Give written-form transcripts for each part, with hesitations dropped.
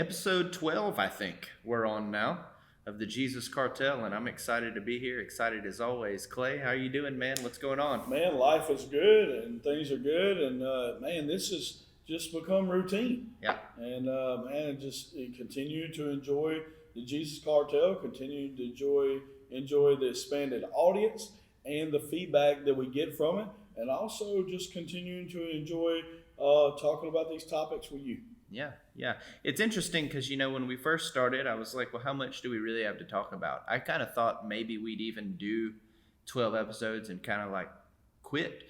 Episode 12, I think we're on now of the Jesus Cartel, and I'm excited to be here. Excited as always. Clay, how you doing, man? What's going on? Man, life is good and things are good, and man, this has just become routine. Yeah, And man, just continue to enjoy the Jesus Cartel, continue to enjoy the expanded audience and the feedback that we get from it, and also just continuing to enjoy talking about these topics with you. yeah. It's interesting because, when we first started, I was like, well, how much do we really have to talk about? I kind of thought maybe we'd even do 12 episodes and kind of like quit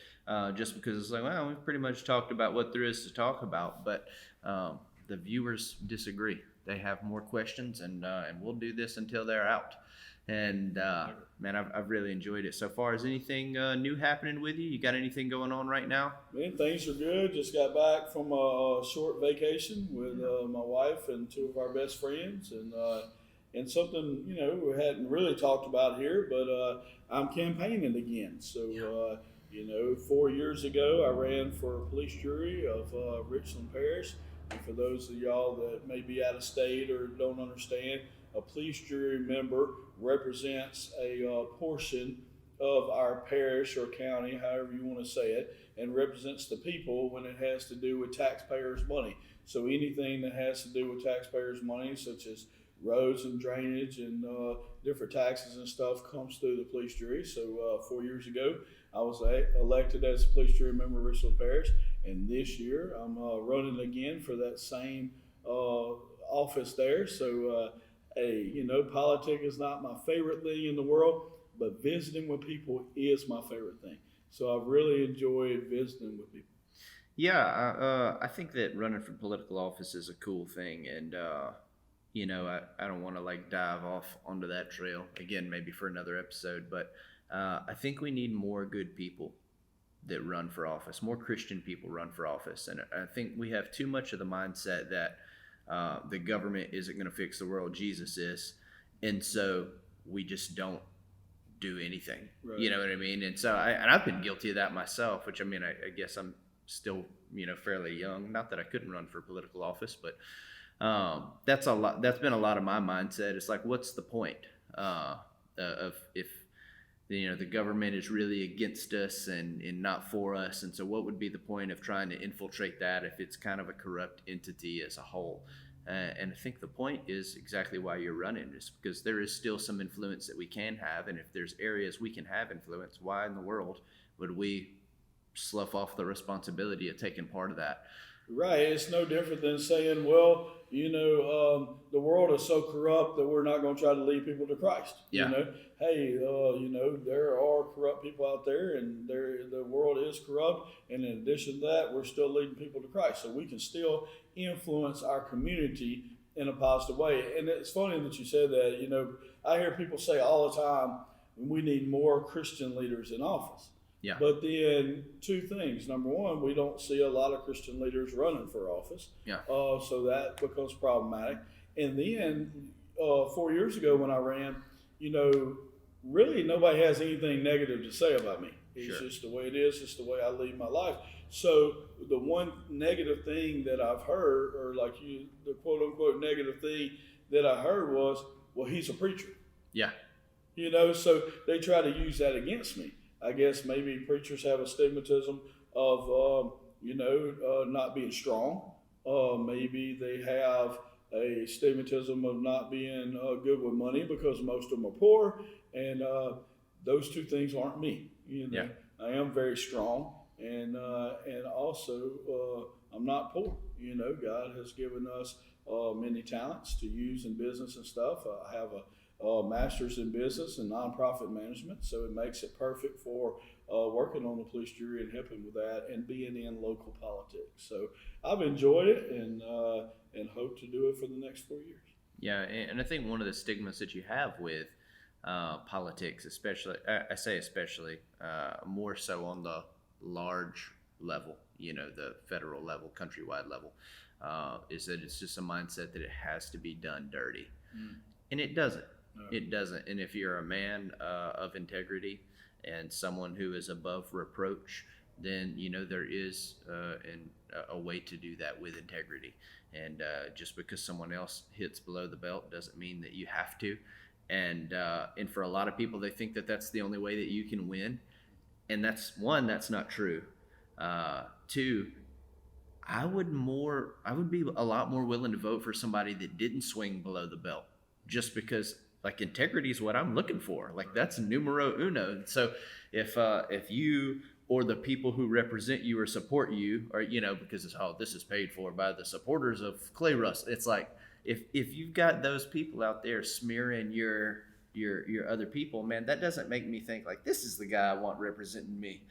just because it's like, well, we've pretty much talked about what there is to talk about. But the viewers disagree. They have more questions, and we'll do this until they're out. And man, I've really enjoyed it so far. Is anything new happening with you? You got anything going on right now? Man, things are good. Just got back from a short vacation with my wife and two of our best friends, and something we hadn't really talked about here, but I'm campaigning again. So 4 years ago, I ran for a police jury of Richland Parish. And for those of y'all that may be out of state or don't understand, a police jury member represents a portion of our parish or county, however you want to say it, and represents the people when it has to do with taxpayers' money. So anything that has to do with taxpayers' money, such as roads and drainage and different taxes and stuff, comes through the police jury. So 4 years ago, I was elected as a police jury member of Richland Parish, and this year I'm running again for that same office there. So politics is not my favorite thing in the world, but visiting with people is my favorite thing. So I've really enjoyed visiting with people. Yeah, I think that running for political office is a cool thing, and I don't want to like dive off onto that trail again, maybe for another episode, but I think we need more good people that run for office, more Christian people run for office, and I think we have too much of the mindset that the government isn't going to fix the world, Jesus is, and so we just don't do anything. Right. You know what I mean? And so I've been guilty of that myself, which I guess I'm still fairly young. Not that I couldn't run for political office, but that's a lot. That's been a lot of my mindset. It's like, what's the point of if the government is really against us and not for us, and so what would be the point of trying to infiltrate that if it's kind of a corrupt entity as a whole? And I think the point is exactly why you're running, is because there is still some influence that we can have, and if there's areas we can have influence, why in the world would we slough off the responsibility of taking part of that? Right. It's no different than saying, well, the world is so corrupt that we're not going to try to lead people to Christ. Yeah. Hey, there are corrupt people out there, and the world is corrupt. And in addition to that, we're still leading people to Christ. So we can still influence our community in a positive way. And it's funny that you said that. I hear people say all the time, we need more Christian leaders in office. Yeah. But then two things. Number one, we don't see a lot of Christian leaders running for office. Yeah. So that becomes problematic. And then 4 years ago when I ran, really nobody has anything negative to say about me. It's Sure. just the way it is. It's the way I lead my life. So the one negative thing that I've heard, or the quote unquote negative thing that I heard was, well, he's a preacher. Yeah. So they try to use that against me. I guess maybe preachers have a stigmatism of, not being strong. Maybe they have a stigmatism of not being good with money because most of them are poor. And those two things aren't me. Yeah. I am very strong, and also I'm not poor. God has given us many talents to use in business and stuff. I have a master's in business and nonprofit management, so it makes it perfect for working on the police jury and helping with that and being in local politics. So I've enjoyed it and hope to do it for the next 4 years. Yeah, and I think one of the stigmas that you have with politics, especially, I say especially, more so on the large level, the federal level, countrywide level, is that it's just a mindset that it has to be done dirty. And it doesn't. No. It doesn't. And if you're a man of integrity and someone who is above reproach, then there is a way to do that with integrity. And just because someone else hits below the belt doesn't mean that you have to. And for a lot of people, they think that that's the only way that you can win. And that's not true. Two, I would be a lot more willing to vote for somebody that didn't swing below the belt, just because like integrity is what I'm looking for. Like that's numero uno. So if you or the people who represent you or support you, or because this is paid for by the supporters of Clay Russ, it's like if you've got those people out there smearing your other people, man, that doesn't make me think like this is the guy I want representing me.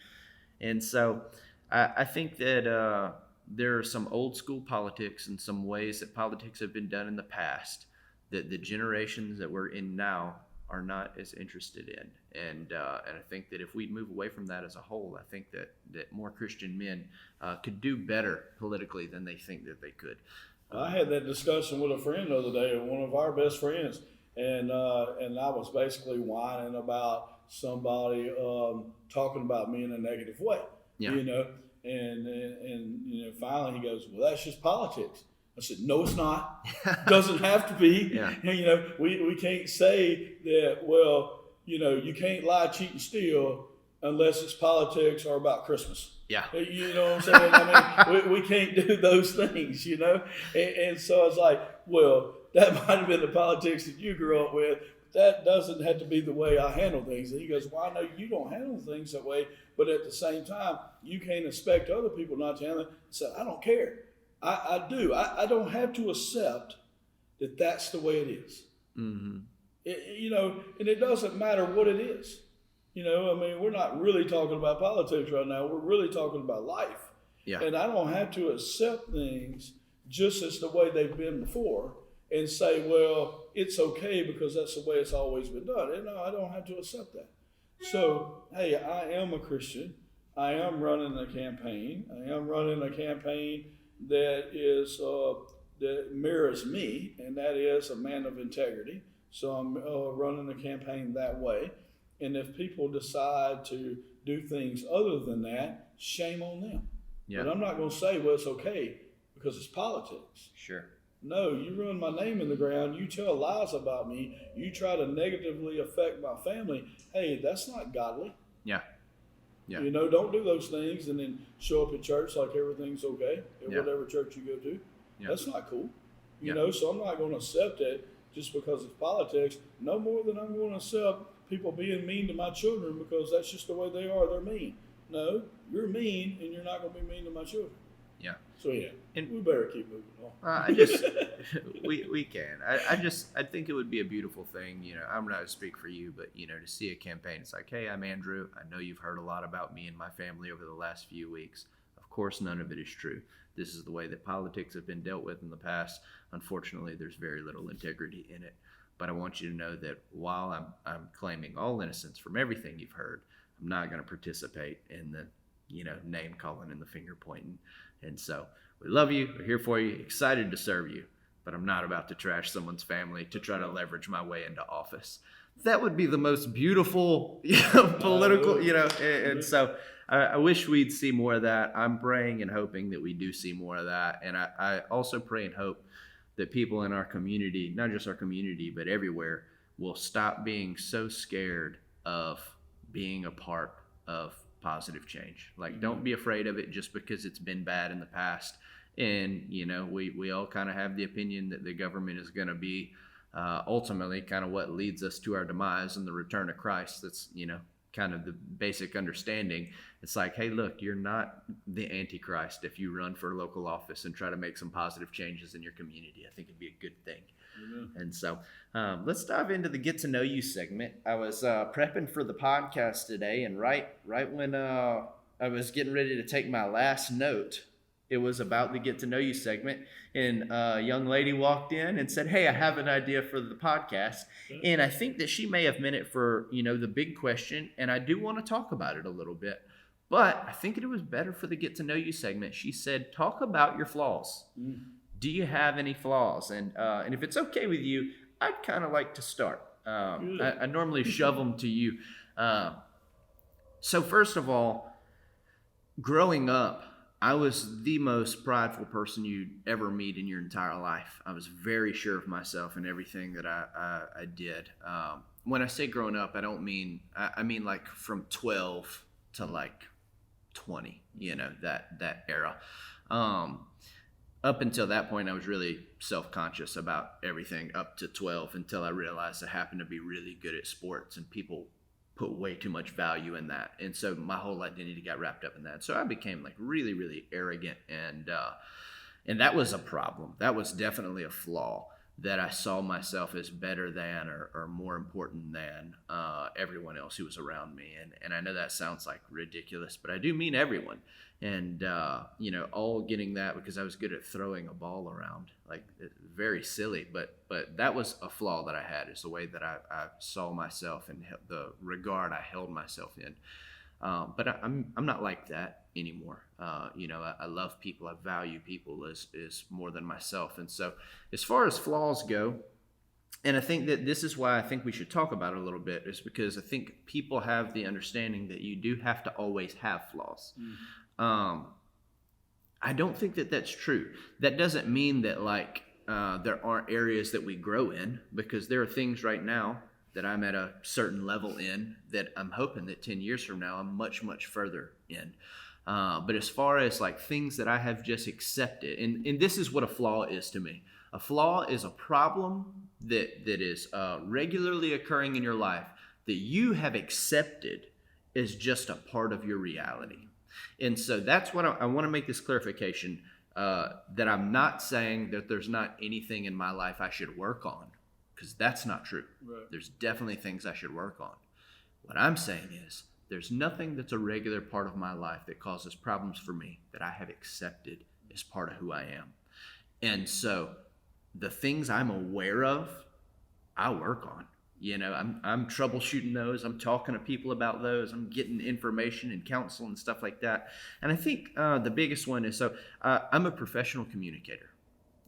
And so I think that there are some old school politics and some ways that politics have been done in the past that the generations that we're in now are not as interested in. And I think that if we move away from that as a whole, I think that more Christian men could do better politically than they think that they could. I had that discussion with a friend the other day, one of our best friends, and I was basically whining about somebody talking about me in a negative way, and finally he goes, well, that's just politics. I said, no, it's not. Doesn't have to be. Yeah. And, we can't say that, well, you can't lie, cheat, and steal unless it's politics or about Christmas. Yeah. You know what I'm saying? I mean, we can't do those things, And so it's like, well, that might have been the politics that you grew up with. That doesn't have to be the way I handle things. And he goes, well, I know you don't handle things that way, but at the same time, you can't expect other people not to handle it. So I don't care. I do. I don't have to accept that that's the way it is. Mm-hmm. And it doesn't matter what it is. We're not really talking about politics right now. We're really talking about life. Yeah. And I don't have to accept things just as the way they've been before and say, well, it's okay because that's the way it's always been done. And no, I don't have to accept that. So, hey, I am a Christian. I am running a campaign. I am running a campaign that is that mirrors me, and that is a man of integrity. So I'm running a campaign that way. And if people decide to do things other than that, shame on them. Yeah. But I'm not going to say, well, it's okay because it's politics. Sure. No, you run my name in the ground. You tell lies about me. You try to negatively affect my family. Hey, that's not godly. Yeah. Yeah. Don't do those things and then show up at church like everything's okay at whatever church you go to. Yeah. That's not cool. So I'm not going to accept it just because it's politics, no more than I'm going to accept people being mean to my children because that's just the way they are. They're mean. No, you're mean and you're not going to be mean to my children. Yeah. So and we better keep moving on. We can. I think it would be a beautiful thing. I'm not to speak for you, but to see a campaign. It's like, hey, I'm Andrew. I know you've heard a lot about me and my family over the last few weeks. Of course, none of it is true. This is the way that politics have been dealt with in the past. Unfortunately, there's very little integrity in it. But I want you to know that while I'm claiming all innocence from everything you've heard, I'm not going to participate in the name calling and the finger pointing. And so we love you. We're here for you. Excited to serve you. But I'm not about to trash someone's family to try to leverage my way into office. That would be the most beautiful, political, And so I wish we'd see more of that. I'm praying and hoping that we do see more of that. And I also pray and hope that people in our community, not just our community, but everywhere, will stop being so scared of being a part of positive change. Like, don't be afraid of it just because it's been bad in the past. And, we all kind of have the opinion that the government is going to be ultimately kind of what leads us to our demise and the return of Christ. That's, kind of the basic understanding. It's like, hey, look, you're not the Antichrist if you run for local office and try to make some positive changes in your community. I think it'd be a good thing. Mm-hmm. And so let's dive into the Get to Know You segment. I was prepping for the podcast today, and right when I was getting ready to take my last note, it was about the Get to Know You segment, and a young lady walked in and said, hey, I have an idea for the podcast. And I think that she may have meant it for, the big question, and I do want to talk about it a little bit. But I think it was better for the Get to Know You segment. She said, talk about your flaws. Mm. Do you have any flaws? And if it's okay with you, I'd kind of like to start. I normally shove them to you. So first of all, growing up, I was the most prideful person you'd ever meet in your entire life. I was very sure of myself and everything that I did. When I say growing up, I don't mean, I mean like from 12 to like 20, that era. Um, Up until that point, I was really self-conscious about everything up to 12 until I realized I happened to be really good at sports and people put way too much value in that. And so my whole identity got wrapped up in that. So I became like really, really arrogant, and that was a problem. That was definitely a flaw, that I saw myself as better than or more important than everyone else who was around me. And I know that sounds like ridiculous, but I do mean everyone. And, all getting that because I was good at throwing a ball around, like very silly, but that was a flaw that I had, is the way that I saw myself and the regard I held myself in. But I'm not like that anymore. I love people. I value people as more than myself. And so as far as flaws go, and I think that this is why I think we should talk about it a little bit, is because I think people have the understanding that you do have to always have flaws. I don't think that that's true. That doesn't mean that there aren't areas that we grow in, because there are things right now that I'm at a certain level in that I'm hoping that 10 years from now I'm much, much further in. But as far as like things that I have just accepted, and this is what a flaw is to me. A flaw is a problem that is regularly occurring in your life that you have accepted as just a part of your reality. And so that's what I want to make this clarification, that I'm not saying that there's not anything in my life I should work on, because that's not true. Right. There's definitely things I should work on. What I'm saying is there's nothing that's a regular part of my life that causes problems for me that I have accepted as part of who I am. And so the things I'm aware of, I work on. I'm troubleshooting those. I'm talking to people about those. I'm getting information and counsel and stuff like that. And I think the biggest one is, I'm a professional communicator.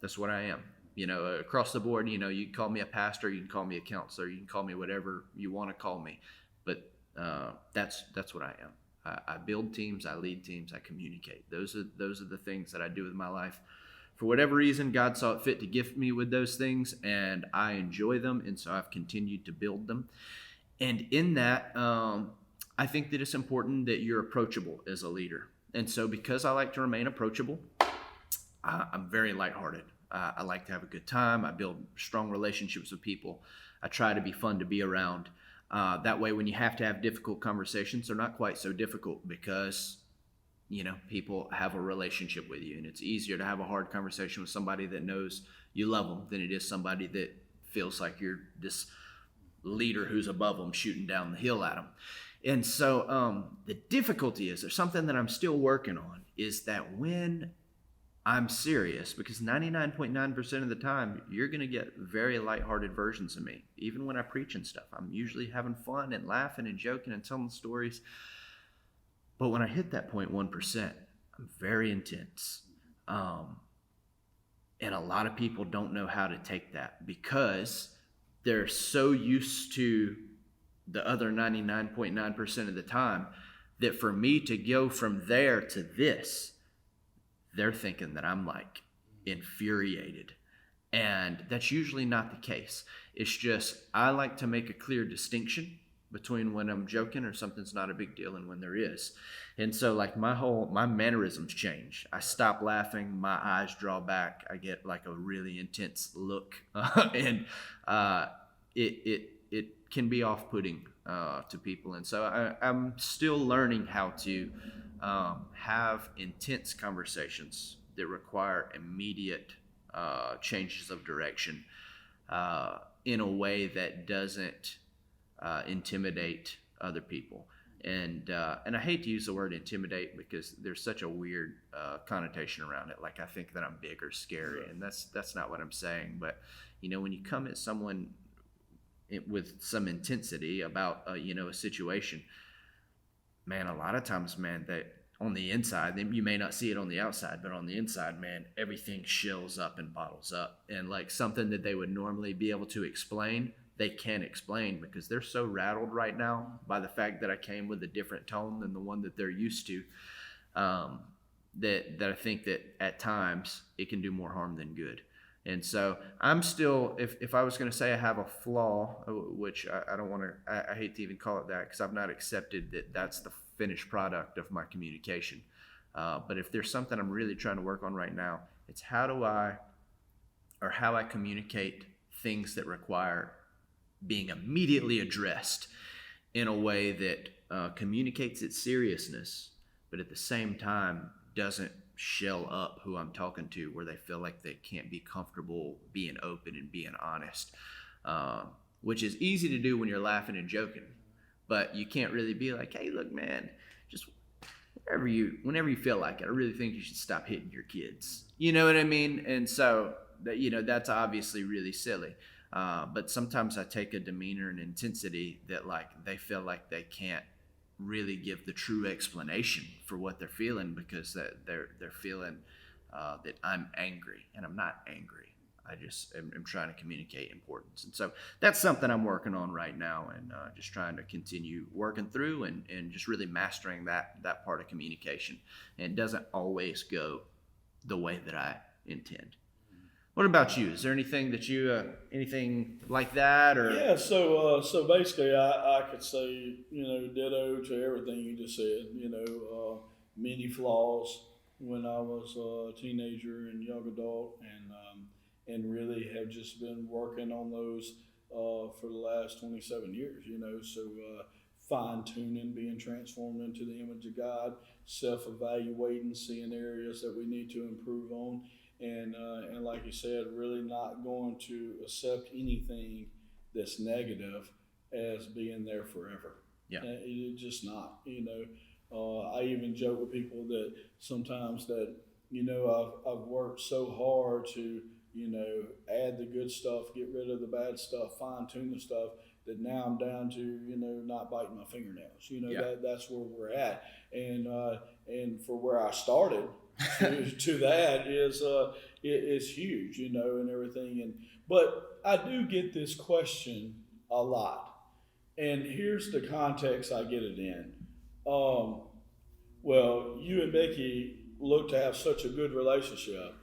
That's what I am. Across the board, you can call me a pastor, you can call me a counselor, you can call me whatever you want to call me. But that's what I am. I build teams, I lead teams, I communicate. Those are the things that I do with my life. For whatever reason, God saw it fit to gift me with those things, and I enjoy them, and so I've continued to build them. And in that, I think that it's important that you're approachable as a leader. And so because I like to remain approachable, I'm very lighthearted. I like to have a good time. I build strong relationships with people. I try to be fun to be around. That way, when you have to have difficult conversations, they're not quite so difficult, because people have a relationship with you, and it's easier to have a hard conversation with somebody that knows you love them than it is somebody that feels like you're this leader who's above them shooting down the hill at them. And so the difficulty is, there's something that I'm still working on, is that when I'm serious, because 99.9% of the time you're going to get very lighthearted versions of me. Even when I preach and stuff, I'm usually having fun and laughing and joking and telling stories. But when I hit that 0.1%, I'm very intense. And a lot of people don't know how to take that, because they're so used to the other 99.9% of the time that for me to go from there to this, they're thinking that I'm like infuriated. And that's usually not the case. It's just, I like to make a clear distinction between when I'm joking or something's not a big deal and when there is. And so like my mannerisms change. I stop laughing, my eyes draw back, I get like a really intense look, and it can be off-putting to people. And so I'm still learning how to have intense conversations that require immediate changes of direction in a way that doesn't intimidate other people. And I hate to use the word intimidate, because there's such a weird connotation around it. Like I think that I'm big or scary, and that's not what I'm saying. But when you come at someone with some intensity about a situation, man, a lot of times, man, that on the inside, you may not see it on the outside, but on the inside, man, everything shills up and bottles up. And like something that they would normally be able to explain, they can't explain, because they're so rattled right now by the fact that I came with a different tone than the one that they're used to. that I think that at times it can do more harm than good. And so I'm still, if I was going to say I have a flaw, which I don't want to, I hate to even call it that because I've not accepted that that's the finished product of my communication. But if there's something I'm really trying to work on right now, it's how I communicate things that require being immediately addressed in a way that communicates its seriousness, but at the same time doesn't shell up who I'm talking to where they feel like they can't be comfortable being open and being honest, which is easy to do when you're laughing and joking, but you can't really be like, hey, look, man, just whenever you feel like it, I really think you should stop hitting your kids. You know what I mean? And so that's obviously really silly. But sometimes I take a demeanor and intensity that like they feel like they can't really give the true explanation for what they're feeling because they're feeling that I'm angry, and I'm not angry. I just am trying to communicate importance. And so that's something I'm working on right now, and just trying to continue working through and just really mastering that part of communication. And it doesn't always go the way that I intend. What about you? Is there anything that you, anything like that, or? Yeah, so basically, I could say, ditto to everything you just said. Many flaws when I was a teenager and young adult, and really have just been working on those for the last 27 years. So fine tuning, being transformed into the image of God, self evaluating, seeing areas that we need to improve on. And like you said, really not going to accept anything that's negative as being there forever. Yeah, It's just not. I even joke with people that sometimes that I've worked so hard to add the good stuff, get rid of the bad stuff, fine tune the stuff, that now I'm down to not biting my fingernails. That's where we're at, and for where I started. to that is huge, and everything. But I do get this question a lot, and here's the context I get it in. Well, you and Becky look to have such a good relationship,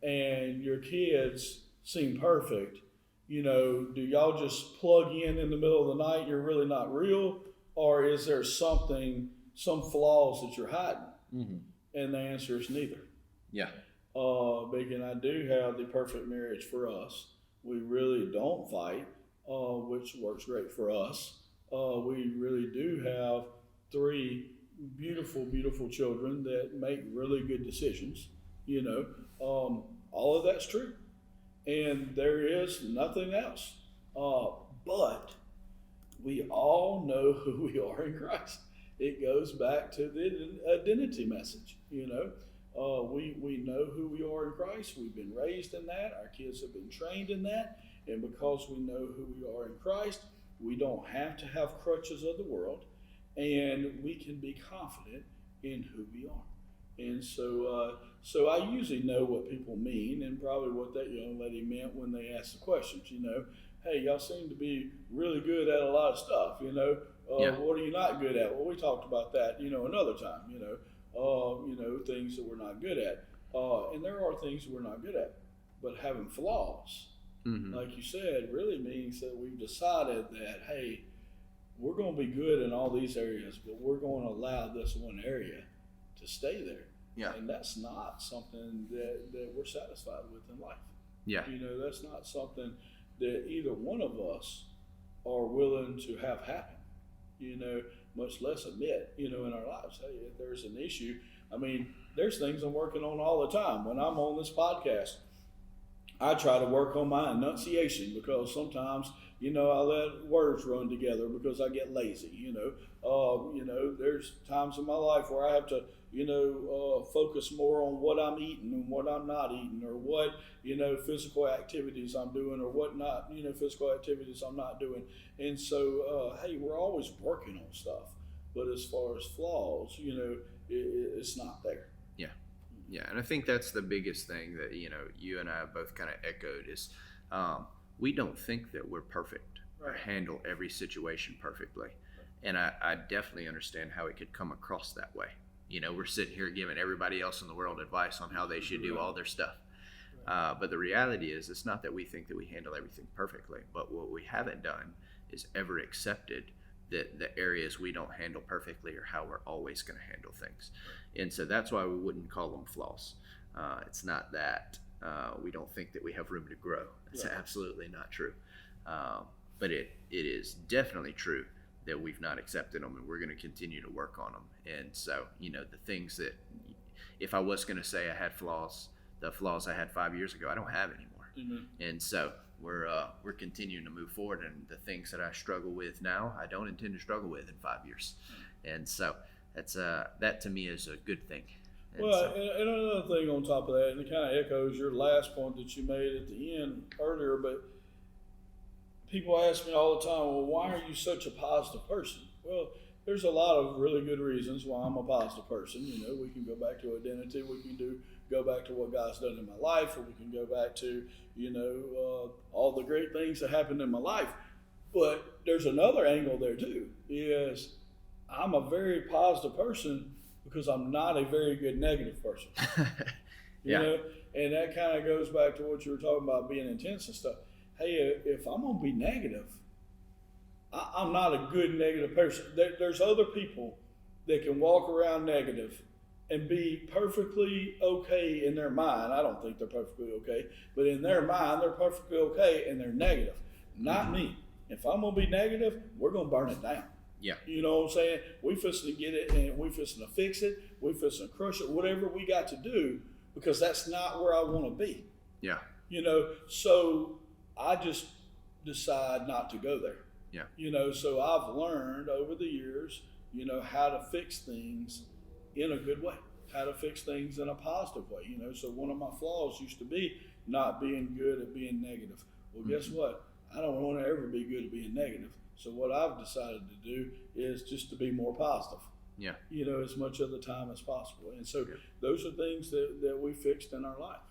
and your kids seem perfect. Do y'all just plug in the middle of the night? You're really not real, or is there some flaws that you're hiding? Mm-hmm. And the answer is neither. Yeah. Becky and I do have the perfect marriage for us. We really don't fight, which works great for us. We really do have 3 beautiful, beautiful children that make really good decisions. All of that's true. And there is nothing else. But we all know who we are in Christ. It goes back to the identity message. We know who we are in Christ. We've been raised in that. Our kids have been trained in that. And because we know who we are in Christ, we don't have to have crutches of the world, and we can be confident in who we are. And so I usually know what people mean, and probably what that young lady meant when they asked the questions. Hey, y'all seem to be really good at a lot of stuff. What are you not good at? Well, we talked about that, another time. Things that we're not good at, and there are things that we're not good at. But having flaws, mm-hmm. like you said, really means that we've decided that, hey, we're going to be good in all these areas, but we're going to allow this one area to stay there. Yeah. And that's not something that we're satisfied with in life. Yeah. That's not something that either one of us are willing to have happen, much less admit, in our lives. Hey, if there's an issue, there's things I'm working on all the time. When I'm on this podcast, I try to work on my enunciation because sometimes, I let words run together because I get lazy, there's times in my life where I have to, focus more on what I'm eating and what I'm not eating, or what, physical activities I'm doing, or what not, physical activities I'm not doing. And so, hey, we're always working on stuff. But as far as flaws, it's not there. Yeah. Yeah. And I think that's the biggest thing that, you and I have both kind of echoed is we don't think that we're perfect or handle every situation perfectly. And I definitely understand how it could come across that way. we're sitting here giving everybody else in the world advice on how they should do all their stuff. But the reality is, it's not that we think that we handle everything perfectly, but what we haven't done is ever accepted that the areas we don't handle perfectly are how we're always going to handle things. And so that's why we wouldn't call them flaws. It's not that we don't think that we have room to grow. It's absolutely not true. But it is definitely true that we've not accepted them, and we're going to continue to work on them. And so, the things that, if I was going to say I had flaws, the flaws I had 5 years ago, I don't have anymore. Mm-hmm. And so we're continuing to move forward, and the things that I struggle with now, I don't intend to struggle with in 5 years. Mm-hmm. And so that's that to me is a good thing. And and another thing on top of that, and it kind of echoes your last point that you made at the end earlier, but people ask me all the time, well, why are you such a positive person? Well, there's a lot of really good reasons why I'm a positive person. We can go back to identity. We can go back to what God's done in my life, or we can go back to, all the great things that happened in my life. But there's another angle there too, is I'm a very positive person because I'm not a very good negative person. You know, and that kind of goes back to what you were talking about, being intense and stuff. Hey, if I'm going to be negative, I'm not a good negative person. There's other people that can walk around negative and be perfectly okay in their mind. I don't think they're perfectly okay, but in their mind, they're perfectly okay and they're negative. Not me. If I'm going to be negative, we're going to burn it down. Yeah. You know what I'm saying? We fixing to get it, and we fixing to fix it. We fixing to crush it, whatever we got to do, because that's not where I want to be. Yeah. So I just decide not to go there. Yeah. So I've learned over the years, how to fix things in a good way, how to fix things in a positive way. So one of my flaws used to be not being good at being negative. Well, guess what? I don't want to ever be good at being negative. So what I've decided to do is just to be more positive. Yeah. As much of the time as possible. And so those are things that we fixed in our life,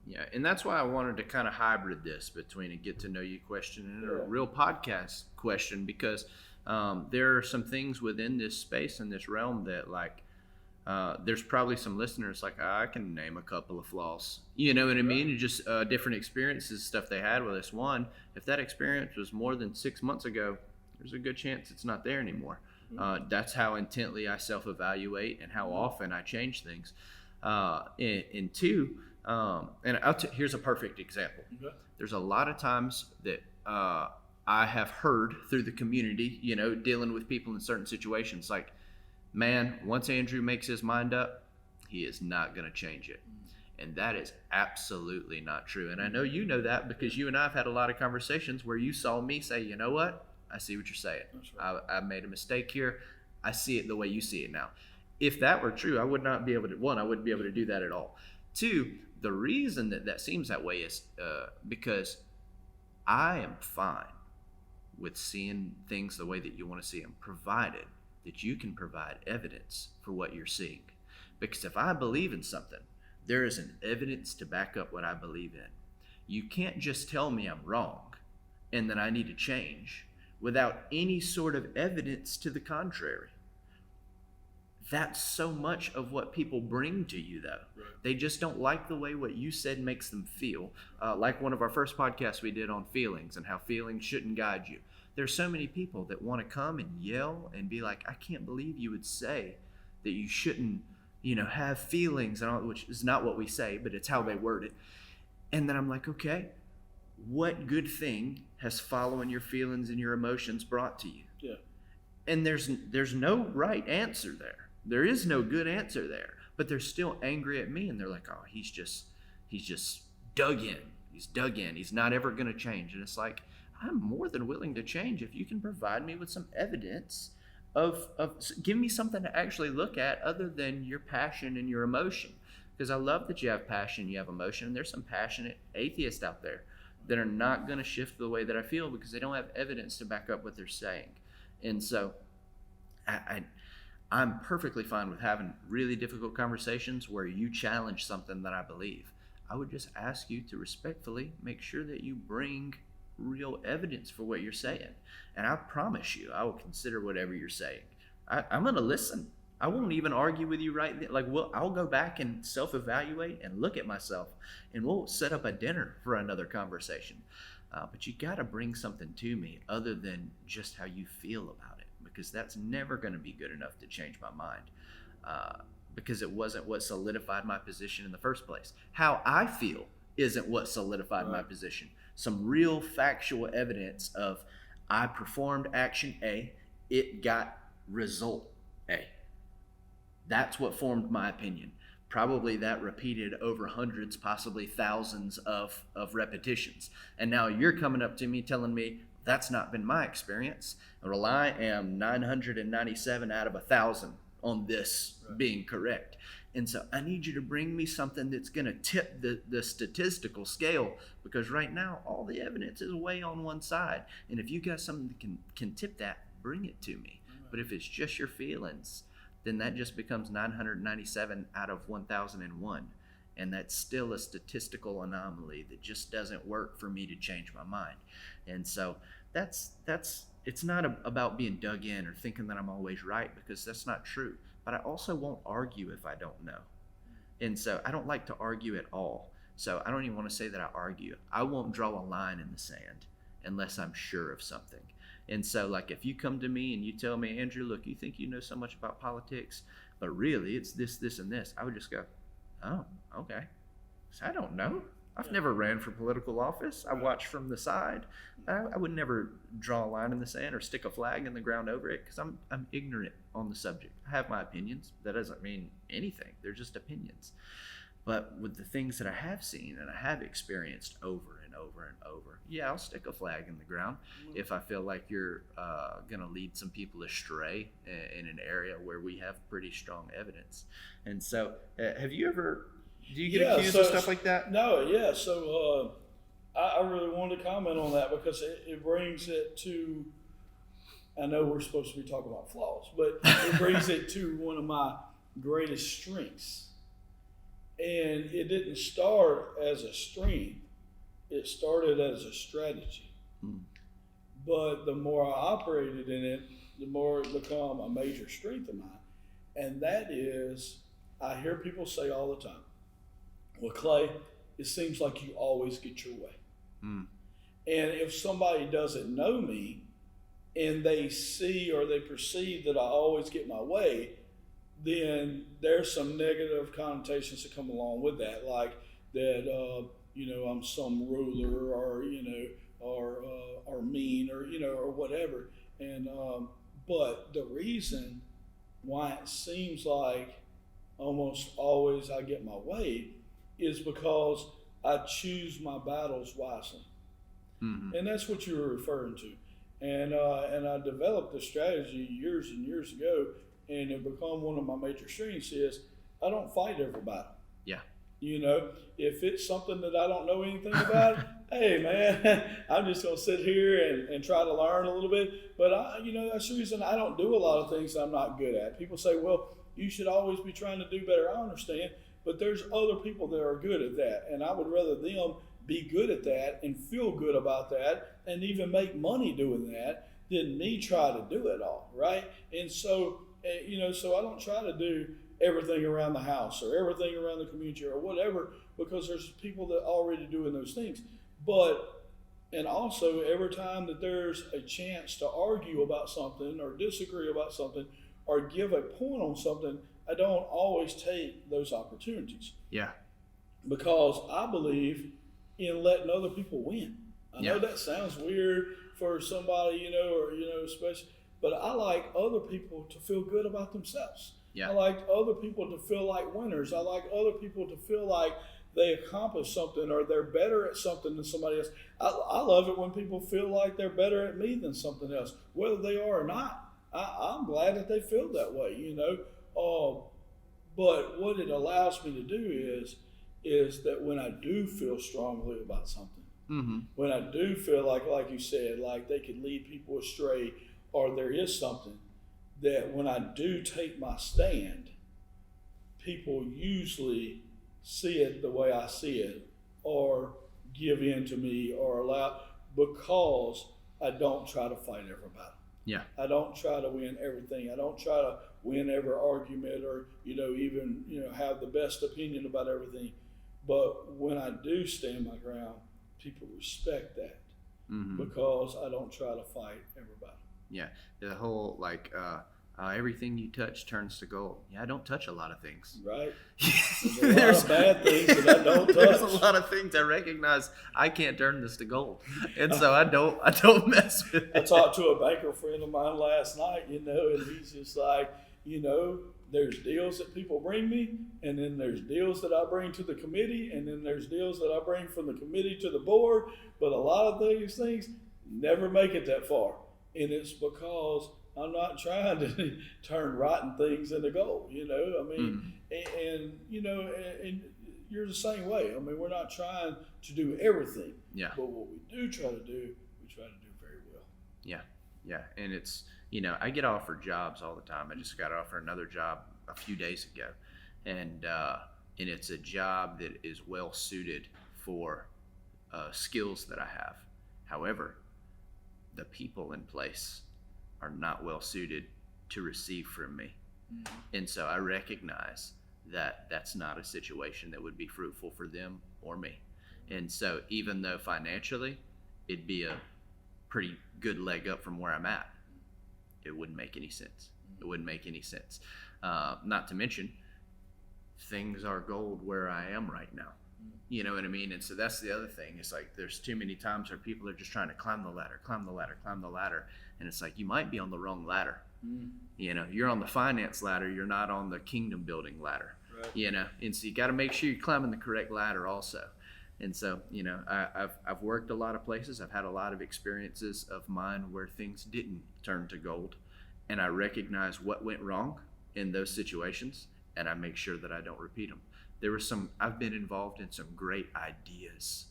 Yeah, and that's why I wanted to kind of hybrid this between a get to know you question and a real podcast question, because there are some things within this space and this realm that there's probably some listeners I can name a couple of flaws. You know what I mean? Just different experiences, stuff they had with us. One, if that experience was more than 6 months ago, there's a good chance it's not there anymore. That's how intently I self-evaluate and how often I change things. And two, and here's a perfect example. Okay. There's a lot of times that I have heard through the community, dealing with people in certain situations, like, man, once Andrew makes his mind up, he is not going to change it. And that is absolutely not true. And I know you know that because you and I have had a lot of conversations where you saw me say, you know what? I see what you're saying. Right. I made a mistake here. I see it the way you see it now. If that were true, I would not be able to, one, I wouldn't be able to do that at all. Two, the reason that seems that way is because I am fine with seeing things the way that you want to see them, provided that you can provide evidence for what you're seeing. Because if I believe in something, there is an evidence to back up what I believe in. You can't just tell me I'm wrong and that I need to change without any sort of evidence to the contrary. That's so much of what people bring to you, though. Right. They just don't like the way what you said makes them feel. Like one of our first podcasts we did on feelings and how feelings shouldn't guide you. There's so many people that want to come and yell and be like, I can't believe you would say that you shouldn't, have feelings, and all, which is not what we say, but it's how they word it. And then I'm like, okay, what good thing has following your feelings and your emotions brought to you? Yeah. And there's no right answer there. There is no good answer there. But they're still angry at me, and they're like, oh, he's just dug in. He's dug in. He's not ever going to change. And it's like, I'm more than willing to change if you can provide me with some evidence of give me something to actually look at other than your passion and your emotion. Because I love that you have passion, you have emotion, and there's some passionate atheists out there that are not going to shift the way that I feel because they don't have evidence to back up what they're saying. And so I'm perfectly fine with having really difficult conversations where you challenge something that I believe. I would just ask you to respectfully make sure that you bring real evidence for what you're saying. And I promise you, I will consider whatever you're saying. I'm going to listen. I won't even argue with you right then. Like, I'll go back and self-evaluate and look at myself, and we'll set up a dinner for another conversation. But you got to bring something to me other than just how you feel about it, because that's never going to be good enough to change my mind. Because it wasn't what solidified my position in the first place. How I feel isn't what solidified my position. Some real factual evidence of I performed action A, it got result A. That's what formed my opinion. Probably that repeated over hundreds, possibly thousands of repetitions. And now you're coming up to me telling me that's not been my experience. Well, I am 997 out of 1,000 on this being correct. And so I need you to bring me something that's going to tip the statistical scale, because right now all the evidence is way on one side. And if you got something that can tip that, bring it to me. But if it's just your feelings, then that just becomes 997 out of 1,001. And that's still a statistical anomaly that just doesn't work for me to change my mind. And so that's it's not about being dug in or thinking that I'm always right, because that's not true. But I also won't argue if I don't know. And so I don't like to argue at all. So I don't even want to say that I argue. I won't draw a line in the sand unless I'm sure of something. And so, like, if you come to me and you tell me, Andrew, look, you think you know so much about politics, but really it's this, this, and this, I would just go, oh, okay. So I don't know. I've never ran for political office. I watch from the side. I would never draw a line in the sand or stick a flag in the ground over it, because I'm ignorant on the subject. I have my opinions. That doesn't mean anything. They're just opinions. But with the things that I have seen and I have experienced over and over and over, yeah, I'll stick a flag in the ground if I feel like you're going to lead some people astray in an area where we have pretty strong evidence. And so, have you ever, do you get accused of stuff like that? No, yeah. So I really wanted to comment on that, because it brings it to, I know we're supposed to be talking about flaws, but it brings it to one of my greatest strengths. And it didn't start as a strength, it started as a strategy. But the more I operated in it, the more it became a major strength of mine. And that is, I hear people say all the time, well, Clay, it seems like you always get your way. And if somebody doesn't know me and they see or they perceive that I always get my way, then there's some negative connotations that come along with that, like that, I'm some ruler, or, or mean, or, or whatever. And, but the reason why it seems like almost always I get my way is because I choose my battles wisely. And that's what you were referring to. And I developed this strategy years and years ago, and it become one of my major strengths is I don't fight every battle. Yeah. If it's something that I don't know anything about, hey man, I'm just gonna sit here and try to learn a little bit. But that's the reason I don't do a lot of things that I'm not good at. People say, well, you should always be trying to do better. I understand, but there's other people that are good at that, and I would rather them be good at that and feel good about that and even make money doing that than me try to do it all, right? And so, so I don't try to do everything around the house or everything around the community or whatever, because there's people that are already doing those things. And also every time that there's a chance to argue about something or disagree about something or give a point on something, I don't always take those opportunities. Yeah. Because I believe in letting other people win. I know that sounds weird for somebody, especially, but I like other people to feel good about themselves. Yeah. I like other people to feel like winners. I like other people to feel like they accomplished something or they're better at something than somebody else. I love it when people feel like they're better at me than something else, whether they are or not. I'm glad that they feel that way, but what it allows me to do is that when I do feel strongly about something, when I do feel like you said, like they could lead people astray, or there is something that when I do take my stand, people usually see it the way I see it, or give in to me, or allow, because I don't try to fight every battle. Yeah. I don't try to win everything. I don't try to win every argument or, even, have the best opinion about everything. But when I do stand my ground, people respect that Mm-hmm. because I don't try to fight everybody. Yeah. The whole everything you touch turns to gold. Yeah, I don't touch a lot of things. Right? There's a lot of bad things that I don't touch. There's a lot of things I recognize I can't turn this to gold, and so I don't mess with it. I talked to a banker friend of mine last night, and he's just like, there's deals that people bring me, and then there's deals that I bring to the committee, and then there's deals that I bring from the committee to the board. But a lot of these things never make it that far, and it's because I'm not trying to turn rotten things into gold. And you're the same way. I mean, we're not trying to do everything. Yeah. But what we do try to do, we try to do very well. Yeah. Yeah. And it's, I get offered jobs all the time. I just got offered another job a few days ago. And it's a job that is well suited for skills that I have. However, the people in place are not well suited to receive from me. Mm-hmm. And so I recognize that that's not a situation that would be fruitful for them or me. And so even though financially it'd be a pretty good leg up from where I'm at, it wouldn't make any sense. It wouldn't make any sense. Not to mention, things are gold where I am right now. You know what I mean? And so that's the other thing. It's like there's too many times where people are just trying to climb the ladder. And it's like you might be on the wrong ladder. You're on the finance ladder. You're not on the kingdom building ladder. Right. And so you got to make sure you're climbing the correct ladder also. And so, I've worked a lot of places. I've had a lot of experiences of mine where things didn't turn to gold. And I recognize what went wrong in those situations, and I make sure that I don't repeat them. I've been involved in some great ideas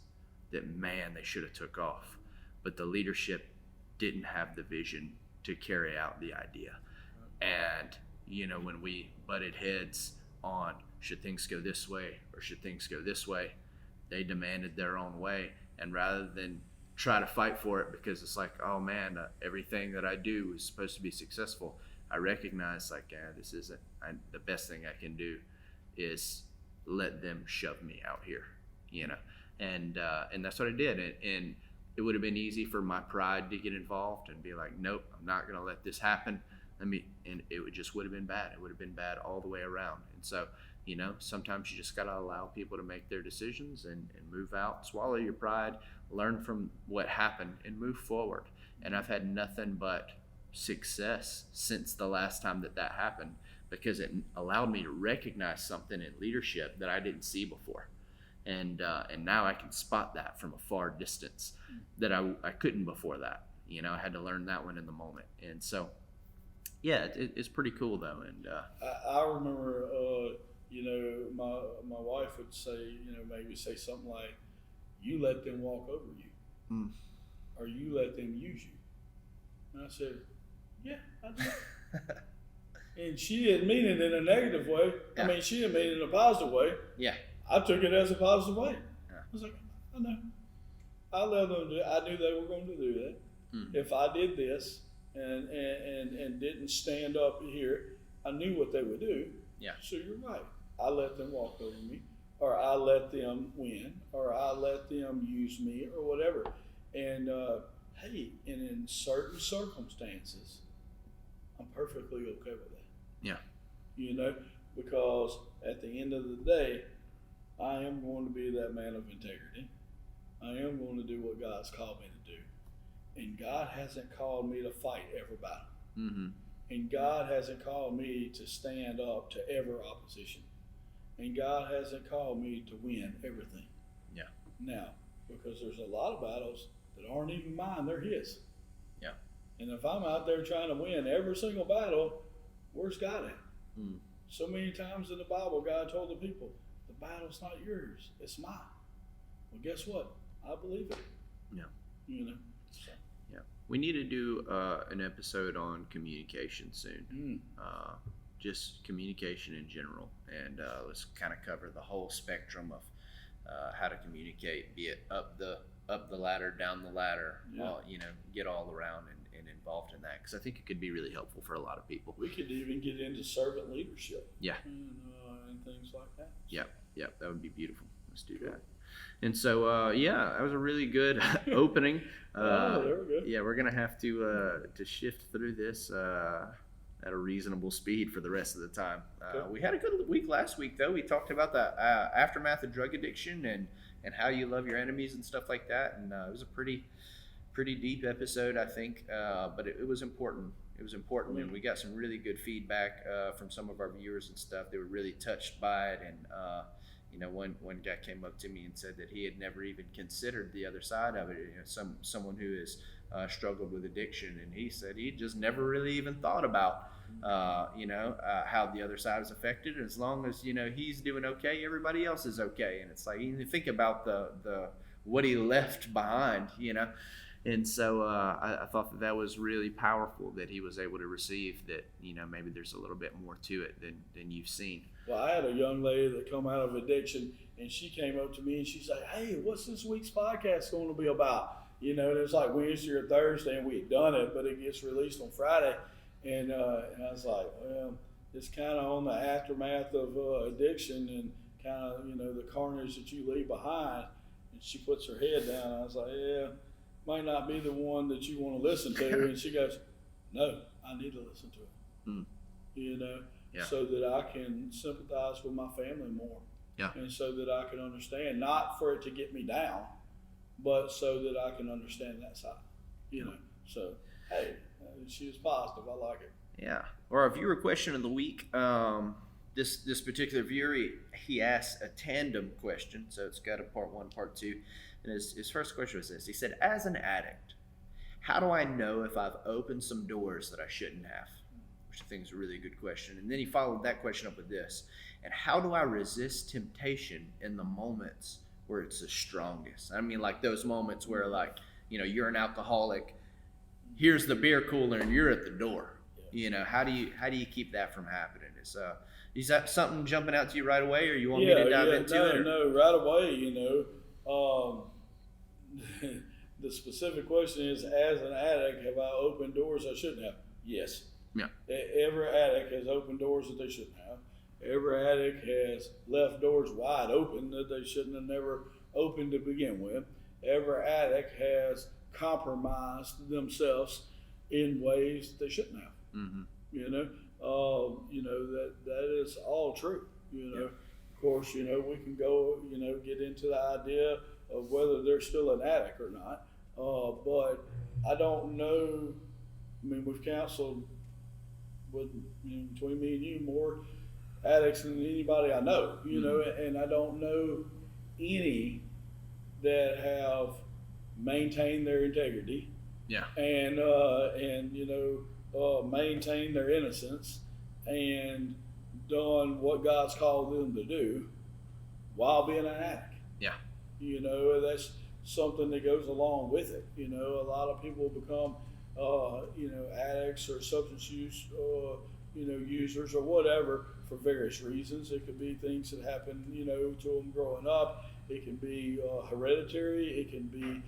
that, man, they should have took off. But the leadership didn't have the vision to carry out the idea. And, when we butted heads on should things go this way or should things go this way, they demanded their own way. And rather than try to fight for it because it's like, oh man, everything that I do is supposed to be successful, I recognize this isn't. The best thing I can do is let them shove me out here, and that's what I did. And it would have been easy for my pride to get involved and be like, nope, I'm not going to let this happen. And it would have been bad. It would have been bad all the way around. And so, sometimes you just got to allow people to make their decisions and move out, swallow your pride, learn from what happened and move forward. And I've had nothing but success since the last time that happened, because it allowed me to recognize something in leadership that I didn't see before. And now I can spot that from a far distance that I couldn't before that. I had to learn that one in the moment. And so, yeah, it's pretty cool though. And I remember, my wife would say, maybe say something like, "You let them walk over you, or you let them use you." And I said, "Yeah, I do." And she didn't mean it in a negative way. Yeah. I mean, she didn't mean it in a positive way. Yeah. I took it as a positive way. Yeah. I was like, I know. I let them do it. I knew they were going to do that. If I did this and didn't stand up here, I knew what they would do. Yeah. So you're right. I let them walk over me, or I let them win, or I let them use me, or whatever. And and in certain circumstances, I'm perfectly okay with that. Yeah. Because at the end of the day, I am going to be that man of integrity. I am going to do what God's called me to do. And God hasn't called me to fight everybody. Mm-hmm. And God hasn't called me to stand up to every opposition. And God hasn't called me to win everything. Yeah. Now, because there's a lot of battles that aren't even mine, they're His. Yeah. And if I'm out there trying to win every single battle, where's God at? So many times in the Bible, God told the people, the battle's not yours, it's mine. Well, guess what? I believe it. Yeah. So. Yeah. We need to do an episode on communication soon. Just communication in general. And let's kind of cover the whole spectrum of how to communicate, be it up the ladder, down the ladder, get all around and involved in that, because I think it could be really helpful for a lot of people. We could even get into servant leadership. Yeah. And things like that. Yeah, that would be beautiful. Let's do that. And so, that was a really good opening. There we go. Yeah, we're gonna have to shift through this at a reasonable speed for the rest of the time. We had a good week last week, though. We talked about the aftermath of drug addiction and how you love your enemies and stuff like that. And it was a pretty deep episode, I think, but it was important. It was important, and we got some really good feedback from some of our viewers and stuff. They were really touched by it, and one guy came up to me and said that he had never even considered the other side of it. Someone who has struggled with addiction, and he said he just never really even thought about how the other side is affected. And as long as he's doing okay, everybody else is okay. And it's like, you think about the what he left behind, And so I thought that was really powerful, that he was able to receive that, maybe there's a little bit more to it than you've seen. Well, I had a young lady that come out of addiction, and she came up to me and she's like, "Hey, what's this week's podcast going to be about?" And it's like Wednesday or Thursday, and we had done it, but it gets released on Friday. And I was like, well, it's kind of on the aftermath of addiction and kind of, the carnage that you leave behind. And she puts her head down. I was like, yeah, might not be the one that you want to listen to. And she goes, no, I need to listen to it. So that I can sympathize with my family more. Yeah. And so that I can understand, not for it to get me down, but so that I can understand that side, So, hey, she is positive. I like it. Yeah. Or our viewer question of the week. This particular viewer, he asked a tandem question, so it's got a part 1, part 2. And his first question was this. He said, as an addict, how do I know if I've opened some doors that I shouldn't have? Which I think is a really good question. And then he followed that question up with this. And how do I resist temptation in the moments where it's the strongest? I mean, like those moments where, like, you're an alcoholic, here's the beer cooler, and you're at the door. How do you keep that from happening? Is that something jumping out to you right away, or you want me to dive into it? No, right away. The specific question is, as an addict, have I opened doors I shouldn't have? Yes. Yeah. Every addict has opened doors that they shouldn't have. Every addict has left doors wide open that they shouldn't have never opened to begin with. Every addict has compromised themselves in ways they shouldn't have. Mm-hmm. That is all true. Of course, we can go, get into the idea of whether they're still an addict or not. But I don't know. I mean, we've counseled with between me and you more addicts than anybody I know. And I don't know any that have maintained their integrity. Yeah. And maintained their innocence and done what God's called them to do while being an addict. Yeah. That's something that goes along with it. A lot of people become, addicts or substance use, users or whatever for various reasons. It could be things that happen, to them growing up. It can be hereditary. It can be,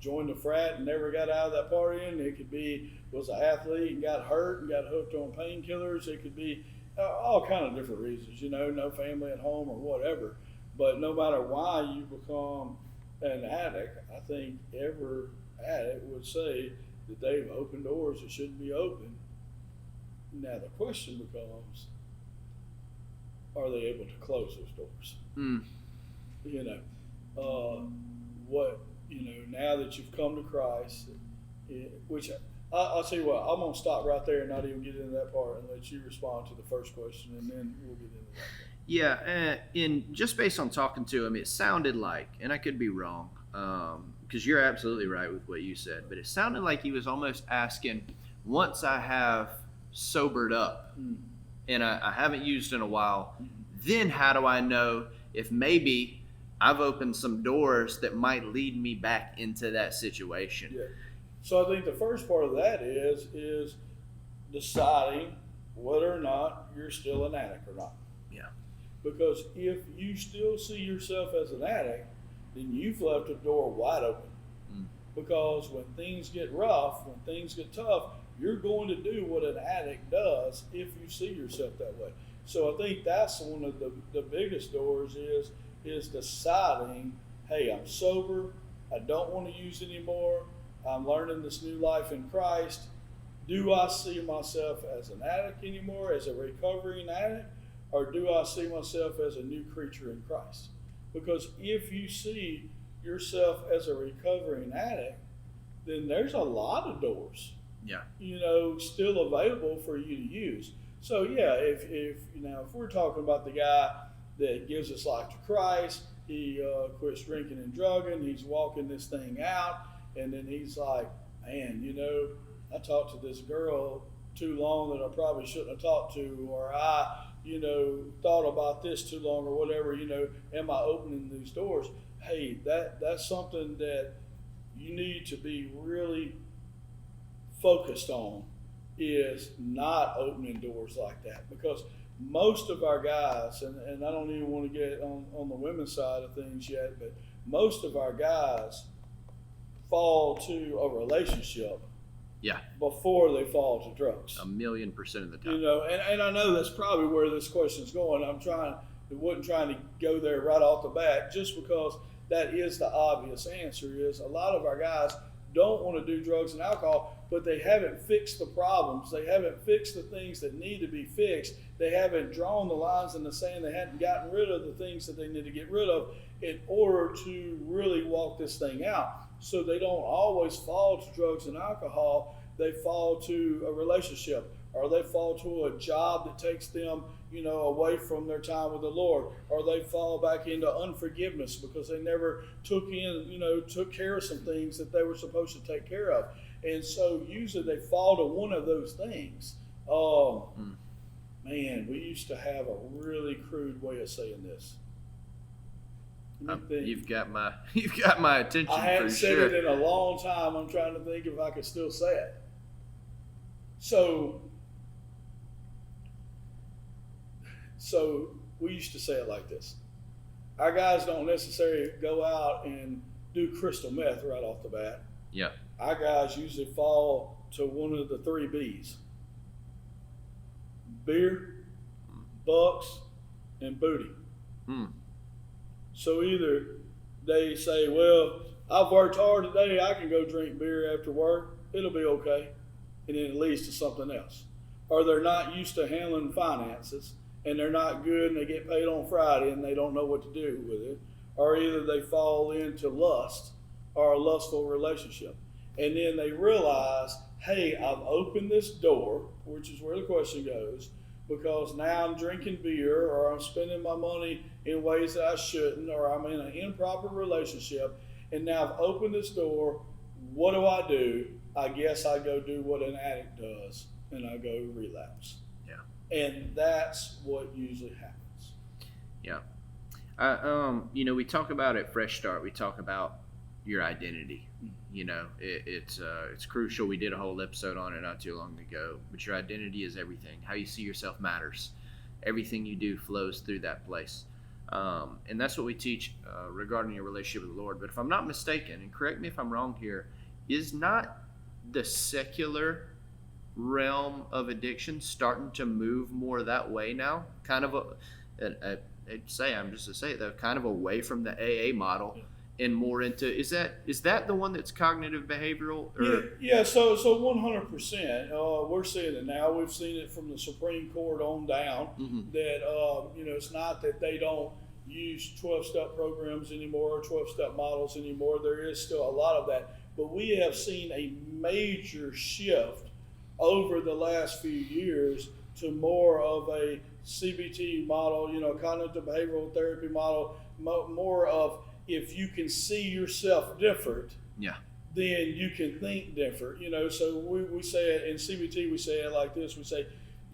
joined a frat and never got out of that partying. It could be was an athlete and got hurt and got hooked on painkillers. It could be all kind of different reasons, no family at home or whatever. But no matter why you become an addict, I think every addict would say that they've opened doors that shouldn't be open. Now the question becomes, are they able to close those doors? Now that you've come to Christ, which I'll tell you what, I'm going to stop right there and not even get into that part and let you respond to the first question, and then we'll get into that. Yeah, and just based on talking to him, it sounded like, and I could be wrong, because you're absolutely right with what you said, but it sounded like he was almost asking, once I have sobered up and I haven't used in a while, then how do I know if maybe I've opened some doors that might lead me back into that situation? Yeah. So I think the first part of that is deciding whether or not you're still an addict or not. Yeah. Because if you still see yourself as an addict, then you've left a door wide open. because when things get rough, when things get tough, you're going to do what an addict does if you see yourself that way. So I think that's one of the biggest doors is deciding, hey, I'm sober, I don't want to use anymore, I'm learning this new life in Christ. Do I see myself as an addict anymore, as a recovering addict, or do I see myself as a new creature in Christ? Because if you see yourself as a recovering addict, then there's a lot of doors, Yeah. still available for you to use. So yeah, if we're talking about the guy that gives his life to Christ, he quits drinking and drugging, he's walking this thing out, and then he's like, man, I talked to this girl too long that I probably shouldn't have talked to, or I, thought about this too long, or whatever, am I opening these doors? Hey, that's something that you need to be really focused on, is not opening doors like that, because most of our guys, and I don't even want to get on the women's side of things yet, but most of our guys fall to a relationship Yeah. before they fall to drugs. 1,000,000% of the time. And I know that's probably where this question's going. Wasn't trying to go there right off the bat, just because that is the obvious answer. Is a lot of our guys don't want to do drugs and alcohol, but they haven't fixed the problems. They haven't fixed the things that need to be fixed. They haven't drawn the lines in the sand. They haven't gotten rid of the things that they need to get rid of in order to really walk this thing out. So they don't always fall to drugs and alcohol. They fall to a relationship, or they fall to a job that takes them, away from their time with the Lord, or they fall back into unforgiveness because they never took care of some things that they were supposed to take care of. And so usually they fall to one of those things. Man, we used to have a really crude way of saying this. You've got my attention. I haven't for said sure. it in a long time. I'm trying to think if I could still say it. So we used to say it like this. Our guys don't necessarily go out and do crystal meth right off the bat. Yeah. Our guys usually fall to one of the 3 B's: beer, bucks, and booty. So either they say, well, I've worked hard today, I can go drink beer after work, it'll be okay, and then it leads to something else. Or they're not used to handling finances, and they're not good, and they get paid on Friday, and they don't know what to do with it. Or either they fall into lust, or a lustful relationship. And then they realize, hey, I've opened this door, which is where the question goes, because now I'm drinking beer, or I'm spending my money in ways that I shouldn't, or I'm in an improper relationship, and now I've opened this door. What do? I guess I go do what an addict does, and I go relapse. Yeah. And that's what usually happens. Yeah. We talk about at Fresh Start, we talk about your identity. It's crucial. We did a whole episode on it not too long ago, but your identity is everything. How you see yourself matters. Everything you do flows through that place. And that's what we teach regarding your relationship with the Lord. But if I'm not mistaken, and correct me if I'm wrong here, is not the secular realm of addiction starting to move more that way now? Kind of kind of away from the AA model and more into, is that the one that's cognitive behavioral? Yeah. So 100%. We're seeing it now. We've seen it from the Supreme Court on down. That it's not that they don't use 12-step programs anymore, or 12-step models anymore. There is still a lot of that, but we have seen a major shift over the last few years to more of a CBT model, cognitive behavioral therapy model, more of, if you can see yourself different, then you can think different. So we say it in CBT, we say it like this. We say,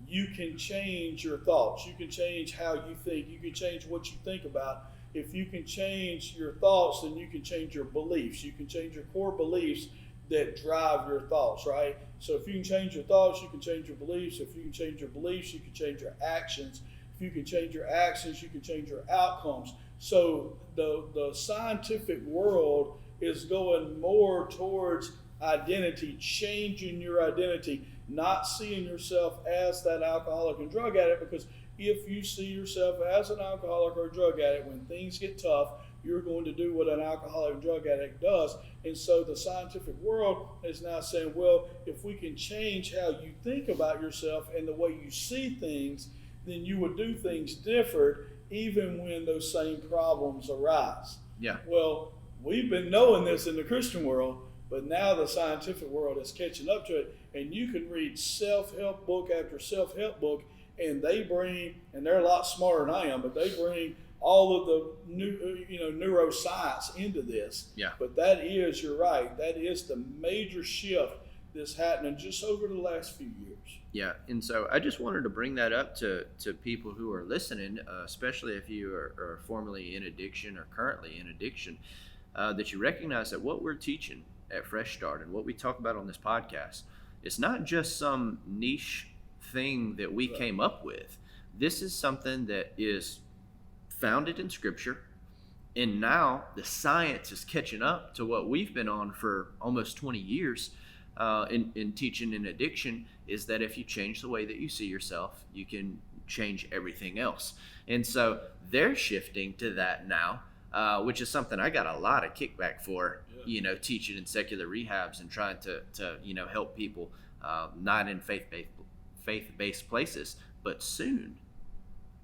you can change your thoughts. You can change how you think. You can change what you think about. If you can change your thoughts, then you can change your beliefs. You can change your core beliefs that drive your thoughts, right? So if you can change your thoughts, you can change your beliefs. If you can change your beliefs, you can change your actions. If you can change your actions, you can change your outcomes. So the scientific world is going more towards identity, changing your identity, not seeing yourself as that alcoholic and drug addict, because if you see yourself as an alcoholic or a drug addict, when things get tough, you're going to do what an alcoholic and drug addict does. And so the scientific world is now saying, well, if we can change how you think about yourself and the way you see things, then you would do things different even when those same problems arise. Yeah. Well, we've been knowing this in the Christian world, but now the scientific world is catching up to it, and you can read self-help book after self-help book, and they bring, and they're a lot smarter than I am, but they bring all of the new, neuroscience into this. Yeah. But that is, you're right, that is the major shift that's happening just over the last few years. Yeah, and so I just wanted to bring that up to people who are listening, especially if you are formerly in addiction or currently in addiction, that you recognize that what we're teaching at Fresh Start and what we talk about on this podcast, it's not just some niche thing that we came up with. This is something that is founded in Scripture, and now the science is catching up to what we've been on for almost 20 years in teaching in addiction, is that if you change the way that you see yourself, you can change everything else. And so they're shifting to that now, which is something I got a lot of kickback for, teaching in secular rehabs and trying to help people not in faith-based places, but soon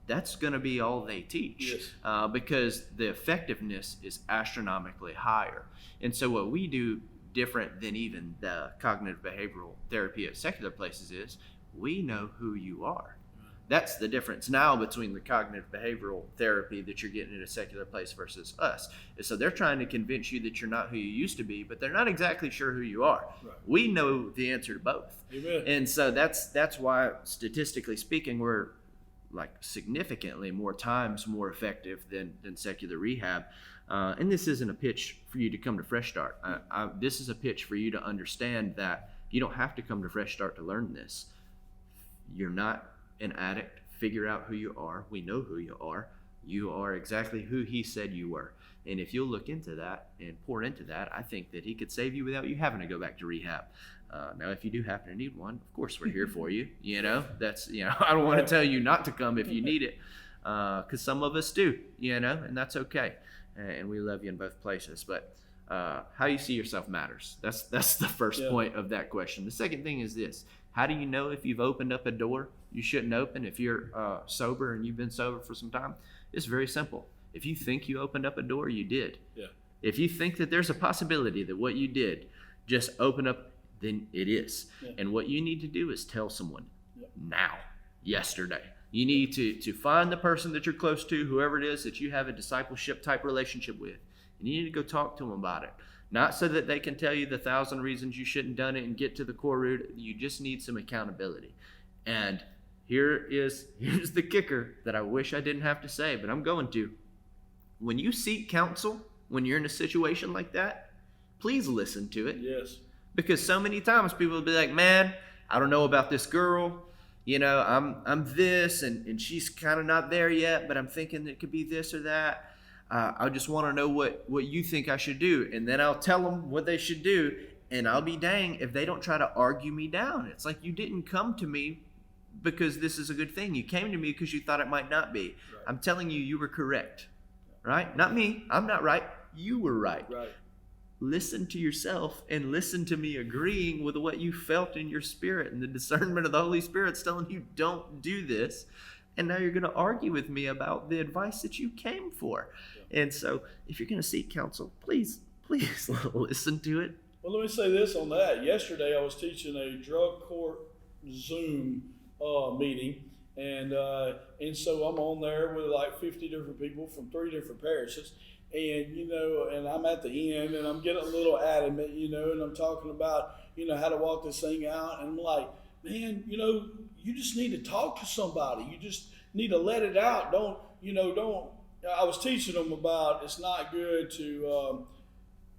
that's going to be all they teach. Yes. Because the effectiveness is astronomically higher. And so what we do different than even the cognitive behavioral therapy at secular places is we know who you are. That's the difference now between the cognitive behavioral therapy that you're getting in a secular place versus us. And so they're trying to convince you that you're not who you used to be, but they're not exactly sure who you are. Right. We know the answer to both. Amen. And so that's why, statistically speaking, we're like significantly more times more effective than secular rehab. And this isn't a pitch for you to come to Fresh Start. This is a pitch for you to understand that you don't have to come to Fresh Start to learn this. You're not an addict. Figure out who you are. We know who you are. You are exactly who he said you were. And if you'll look into that and pour into that, I think that he could save you without you having to go back to rehab. Now, if you do happen to need one, of course, we're here for you. That's, I don't want to tell you not to come if you need it, because some of us do, and that's okay. And we love you in both places. But how you see yourself matters. That's the first point of that question. The second thing is this: how do you know if you've opened up a door you shouldn't open if you're sober and you've been sober for some time? It's very simple. If you think you opened up a door, you did. Yeah. If you think that there's a possibility that what you did just opened up, then it is. Yeah. And what you need to do is tell someone now, yesterday. You need to find the person that you're close to, whoever it is that you have a discipleship type relationship with, and you need to go talk to them about it. Not so that they can tell you the 1,000 reasons you shouldn't have done it and get to the core root. You just need some accountability. And here's the kicker that I wish I didn't have to say, but I'm going to. When you seek counsel, when you're in a situation like that, please listen to it. Yes. Because so many times people will be like, man, I don't know about this girl. I'm this, and she's kind of not there yet, but I'm thinking it could be this or that. I just want to know what you think I should do. And then I'll tell them what they should do, and I'll be dang if they don't try to argue me down. It's like, you didn't come to me because this is a good thing. You came to me because you thought it might not be. Right. I'm telling you, you were correct. Right? Not me. I'm not right. You were right. Right. Listen to yourself and listen to me agreeing with what you felt in your spirit, and the discernment of the Holy Spirit's telling you don't do this. And now you're going to argue with me about the advice that you came for. Yeah. And so if you're going to seek counsel, please listen to it. Well, let me say this on that. Yesterday I was teaching a drug court Zoom meeting. And so I'm on there with like 50 different people from 3 different parishes. And, and I'm at the end and I'm getting a little adamant, and I'm talking about, how to walk this thing out. And I'm like, man, you just need to talk to somebody. You just need to let it out. Don't, I was teaching them about it's not good to,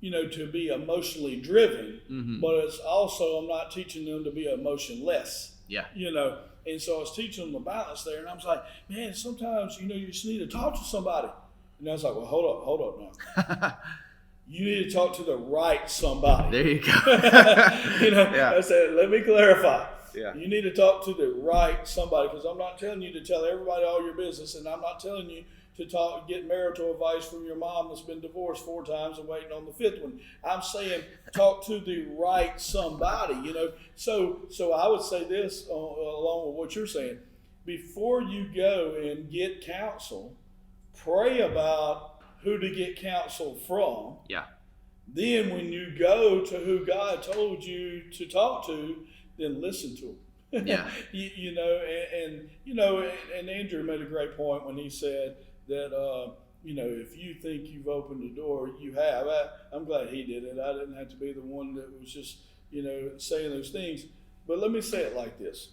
to be emotionally driven, mm-hmm. but it's also, I'm not teaching them to be emotionless. Yeah. And so I was teaching them the balance there, and I was like, man, sometimes, you just need to talk to somebody. And I was like, well, hold up now. You need to talk to the right somebody. There you go. I said, let me clarify. Yeah. You need to talk to the right somebody, because I'm not telling you to tell everybody all your business, and I'm not telling you to get marital advice from your mom that's been divorced 4 times and waiting on the 5th one. I'm saying talk to the right somebody, So I would say this along with what you're saying. Before you go and get counsel, pray about who to get counsel from. Yeah. Then when you go to who God told you to talk to, then listen to him. Yeah. And Andrew made a great point when he said that, if you think you've opened the door, you have. I'm glad he did it. I didn't have to be the one that was just, saying those things. But let me say it like this.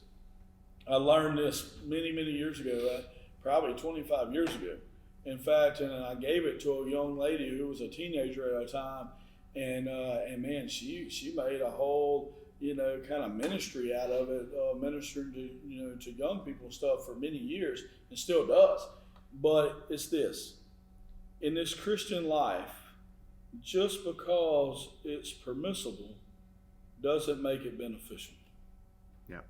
I learned this many, many years ago, probably 25 years ago. In fact, and I gave it to a young lady who was a teenager at a time. And man, she made a whole, kind of ministry out of it, ministering to young people and stuff for many years, and still does. But it's this: in this Christian life, just because it's permissible doesn't make it beneficial. Yeah.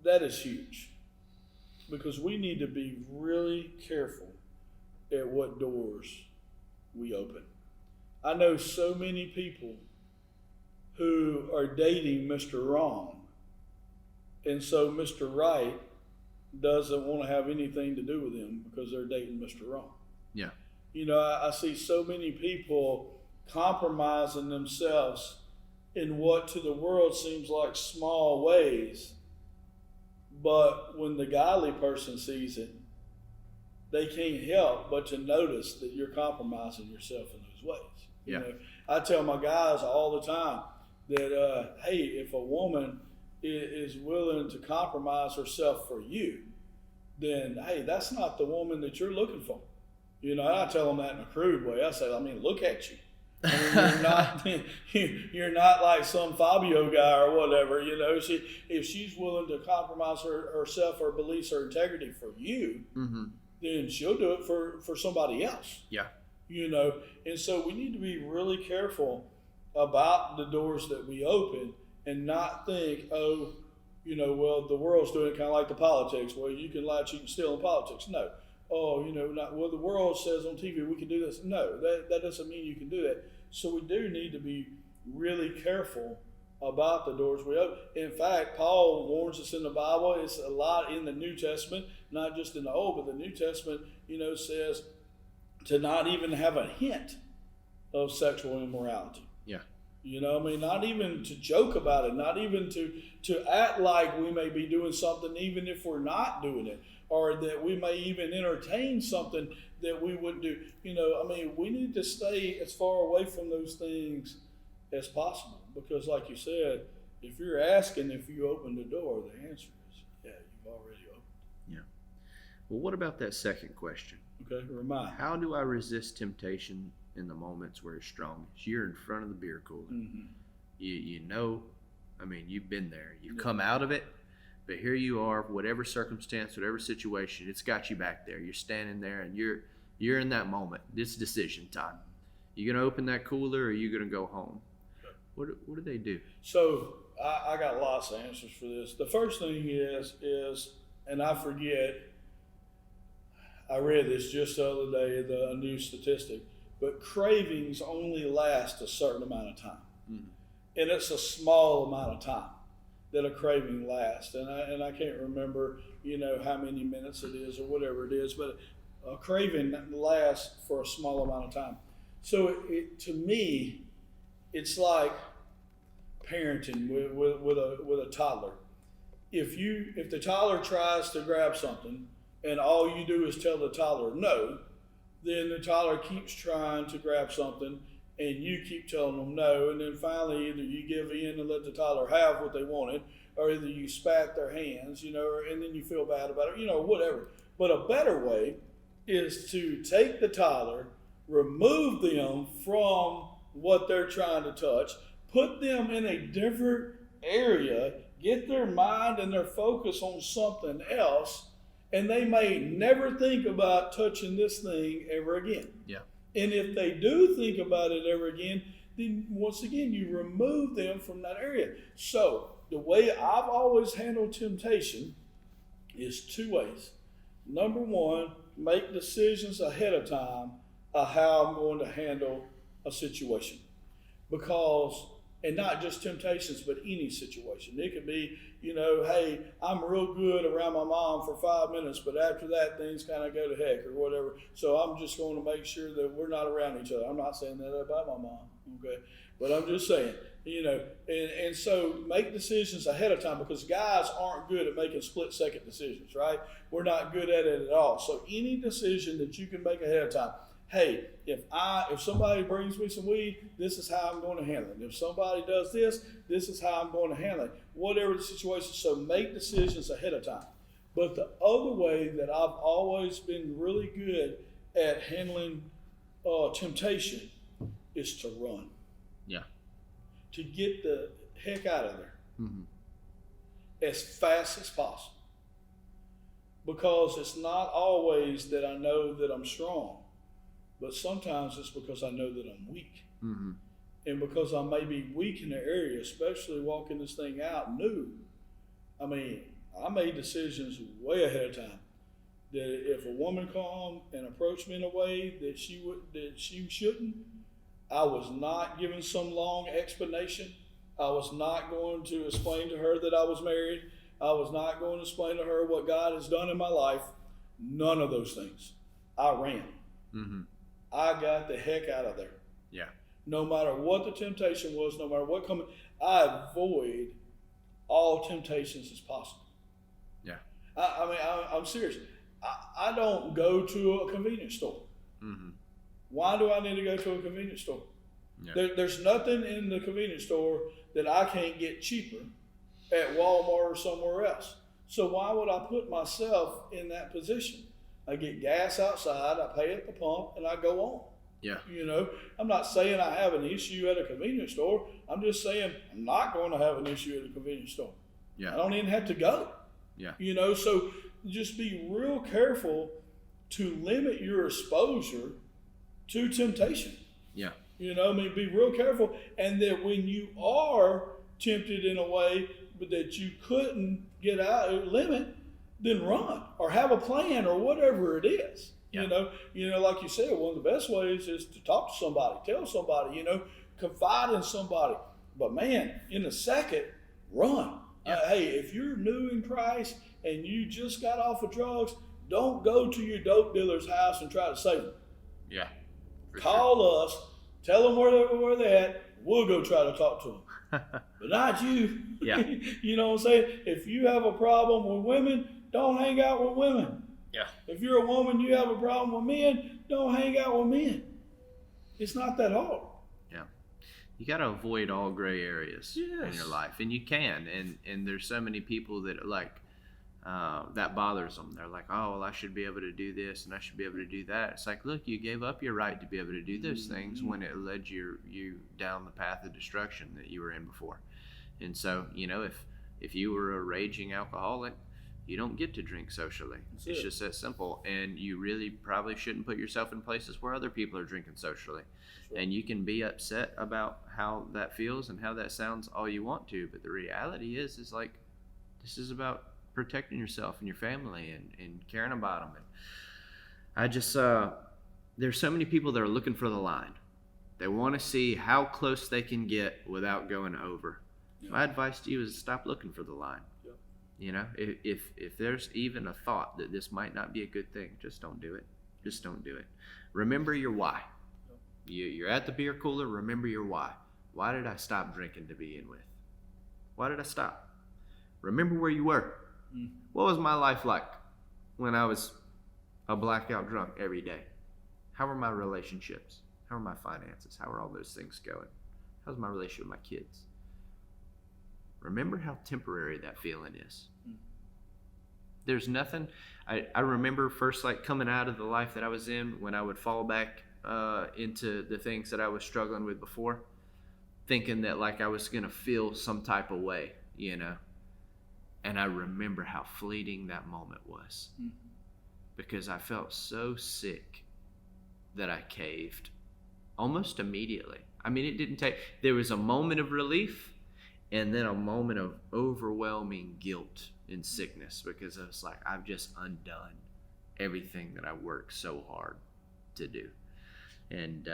That is huge, because we need to be really careful at what doors we open. I know so many people who are dating Mr. Wrong, and so Mr. Right doesn't want to have anything to do with them because they're dating Mr. Wrong. Yeah. I see so many people compromising themselves in what to the world seems like small ways, but when the godly person sees it, they can't help but to notice that you're compromising yourself in those ways. Yeah. I tell my guys all the time that, hey, if a woman is willing to compromise herself for you, then, hey, that's not the woman that you're looking for. I tell them that in a crude way. I say, look at you. You're not like some Fabio guy or whatever. If she's willing to compromise herself, her beliefs, her integrity for you, mm-hmm. then she'll do it for somebody else. Yeah. And so we need to be really careful about the doors that we open and not think, well, the world's doing it kind of like the politics. Well, you can lie, cheat, and steal in politics. No. The world says on TV we can do this. No, that doesn't mean you can do that. So we do need to be really careful about the doors we open. In fact, Paul warns us in the Bible. It's a lot in the New Testament, not just in the Old, but the New Testament, says to not even have a hint of sexual immorality. Yeah. Not even to joke about it, not even to act like we may be doing something even if we're not doing it, or that we may even entertain something that we wouldn't do. We need to stay as far away from those things as possible, because like you said, if you're asking if you open the door, the answer is, yeah, you've already opened. Yeah. Well, what about that second question? Okay, remind. How do I resist temptation in the moments where it's strongest? You're in front of the beer cooler. Mm-hmm. You've been there. You've come out of it, but here you are, whatever circumstance, whatever situation, it's got you back there. You're standing there and you're in that moment. It's decision time. You gonna open that cooler or are you gonna go home? Okay. What do they do? So I got lots of answers for this. The first thing is, and I forget, I read this just the other day, a new statistic, but cravings only last a certain amount of time. Mm-hmm. And it's a small amount of time that a craving lasts. And I can't remember, how many minutes it is or whatever it is, but a craving lasts for a small amount of time. So to me, it's like parenting with a toddler. If the toddler tries to grab something and all you do is tell the toddler no, then the toddler keeps trying to grab something and you keep telling them no, and then finally either you give in and let the toddler have what they wanted, or either you spat their hands, and then you feel bad about it, whatever. But a better way is to take the toddler, remove them from what they're trying to touch, put them in a different area, get their mind and their focus on something else, and they may never think about touching this thing ever again. Yeah. And if they do think about it ever again, then once again, you remove them from that area. So the way I've always handled temptation is two ways. Number one, make decisions ahead of time of how I'm going to handle a situation. Because, and not just temptations, but any situation. It could be, hey, I'm real good around my mom for 5 minutes, but after that, things kind of go to heck or whatever. So I'm just going to make sure that we're not around each other. I'm not saying that about my mom, okay? But I'm just saying, and so make decisions ahead of time, because guys aren't good at making split-second decisions, right? We're not good at it at all. So any decision that you can make ahead of time. Hey, if somebody brings me some weed, this is how I'm going to handle it. If somebody does this, this is how I'm going to handle it. Whatever the situation. So make decisions ahead of time. But the other way that I've always been really good at handling temptation is to run. Yeah. To get the heck out of there. Mm-hmm. As fast as possible. Because it's not always that I know that I'm strong. But sometimes it's because I know that I'm weak. Mm-hmm. And because I may be weak in the area, especially walking this thing out new. I mean, I made decisions way ahead of time. That if a woman come and approached me in a way that she shouldn't, I was not giving some long explanation. I was not going to explain to her that I was married. I was not going to explain to her what God has done in my life. None of those things. I ran. Mm-hmm. I got the heck out of there. Yeah. No matter what the temptation was, no matter what coming, I avoid all temptations as possible. Yeah. I'm serious. I don't go to a convenience store. Mm-hmm. Why do I need to go to a convenience store? Yeah. There's nothing in the convenience store that I can't get cheaper at Walmart or somewhere else. So why would I put myself in that position? I get gas outside, I pay at the pump, and I go on. Yeah. I'm not saying I have an issue at a convenience store. I'm just saying I'm not going to have an issue at a convenience store. Yeah. I don't even have to go. Yeah. So just be real careful to limit your exposure to temptation. Yeah. Be real careful. And that when you are tempted in a way that you couldn't get out, limit, then run or have a plan or whatever it is. Yeah. Like you said, one of the best ways is to talk to somebody, tell somebody, confide in somebody. But man, in a second, run. Yeah. Hey, if you're new in Christ and you just got off of drugs, don't go to your dope dealer's house and try to save them. Yeah. Call us, tell them where they're at. We'll go try to talk to them. But not you. Yeah. You know what I'm saying? If you have a problem with women, don't hang out with women. Yeah. If you're a woman, you have a problem with men, don't hang out with men. It's not that hard. Yeah. You got to avoid all gray areas in your life. And you can. And there's so many people that are like, that bothers them. They're like, oh, well, I should be able to do this and I should be able to do that. It's like, look, you gave up your right to be able to do those things when it led you down the path of destruction that you were in before. And so, if you were a raging alcoholic, you don't get to drink socially. It's just that simple. And you really probably shouldn't put yourself in places where other people are drinking socially. Sure. And you can be upset about how that feels and how that sounds all you want to. But the reality is like, this is about protecting yourself and your family and caring about them. And I just, there's so many people that are looking for the line. They want to see how close they can get without going over. Yeah. My advice to you is stop looking for the line. Yeah. If there's even a thought that this might not be a good thing, just don't do it. Just don't do it. Remember your why. You're at the beer cooler, remember your why. Why did I stop drinking to begin with? Why did I stop? Remember where you were. What was my life like when I was a blackout drunk every day? How were my relationships? How were my finances? How are all those things going? How's my relationship with my kids? Remember how temporary that feeling is. There's nothing. I remember first coming out of the life that I was in when I would fall back into the things that I was struggling with before, thinking that I was going to feel some type of way, And I remember how fleeting that moment was, because I felt so sick that I caved almost immediately. I mean, it didn't take, there was a moment of relief and then a moment of overwhelming guilt and sickness, because I was like, I've just undone everything that I worked so hard to do. And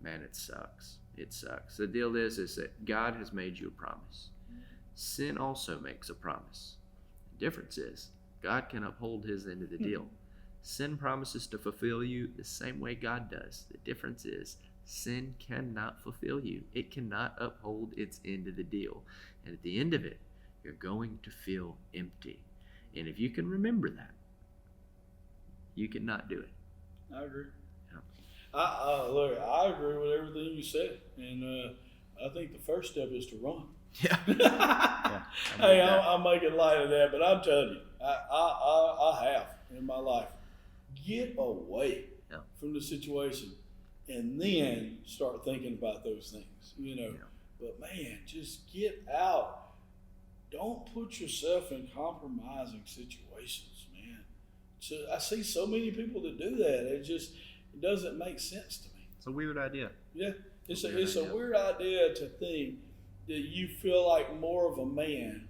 man, it sucks. It sucks. The deal is that God has made you a promise. Sin also makes a promise. The difference is God can uphold his end of the deal. Sin promises to fulfill you the same way God does. The difference is sin cannot fulfill you. It cannot uphold its end of the deal. And at the end of it, you're going to feel empty. And if you can remember that, you cannot do it. I agree. Yeah. Look, I agree with everything you said, and I think the first step is to run. Yeah. Hey, I'm making light of that, but I'm telling you, I have in my life. Get away from the situation, and then start thinking about those things. Yeah. But man, just get out. Don't put yourself in compromising situations, man. So I see so many people that do that. It doesn't make sense to me. It's a weird idea. Yeah, it's a weird idea to think that you feel like more of a man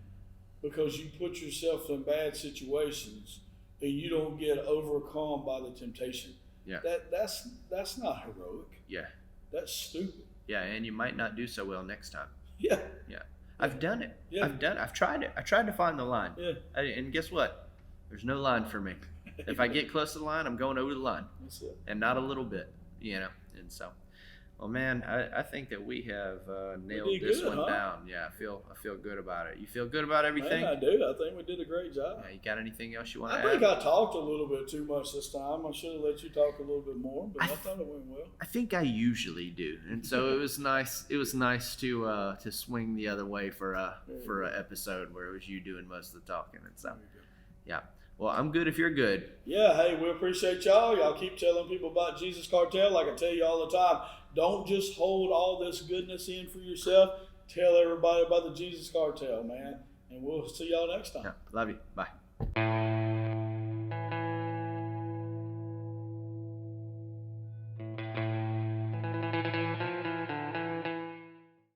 because you put yourself in bad situations and you don't get overcome by the temptation. Yeah. That's not heroic. Yeah. That's stupid. Yeah, and you might not do so well next time. Yeah. Yeah. I've done it. Yeah. I've tried it. I tried to find the line. Yeah. And guess what? There's no line for me. If I get close to the line, I'm going over the line. That's it. And not a little bit, And so, well, man, I think that we have nailed this one down. Yeah, I feel good about it. You feel good about everything? Man, I do. I think we did a great job. Yeah, you got anything else you want to add? I think I talked a little bit too much this time. I should have let you talk a little bit more, but I thought it went well. I think I usually do, and so it was nice. It was nice to swing the other way for an episode where it was you doing most of the talking and stuff. Yeah. Well, I'm good if you're good. Yeah, hey, we appreciate y'all. Y'all keep telling people about Jesus Cartel. Like I tell you all the time, don't just hold all this goodness in for yourself. Tell everybody about the Jesus Cartel, man. And we'll see y'all next time. Yeah, love you. Bye.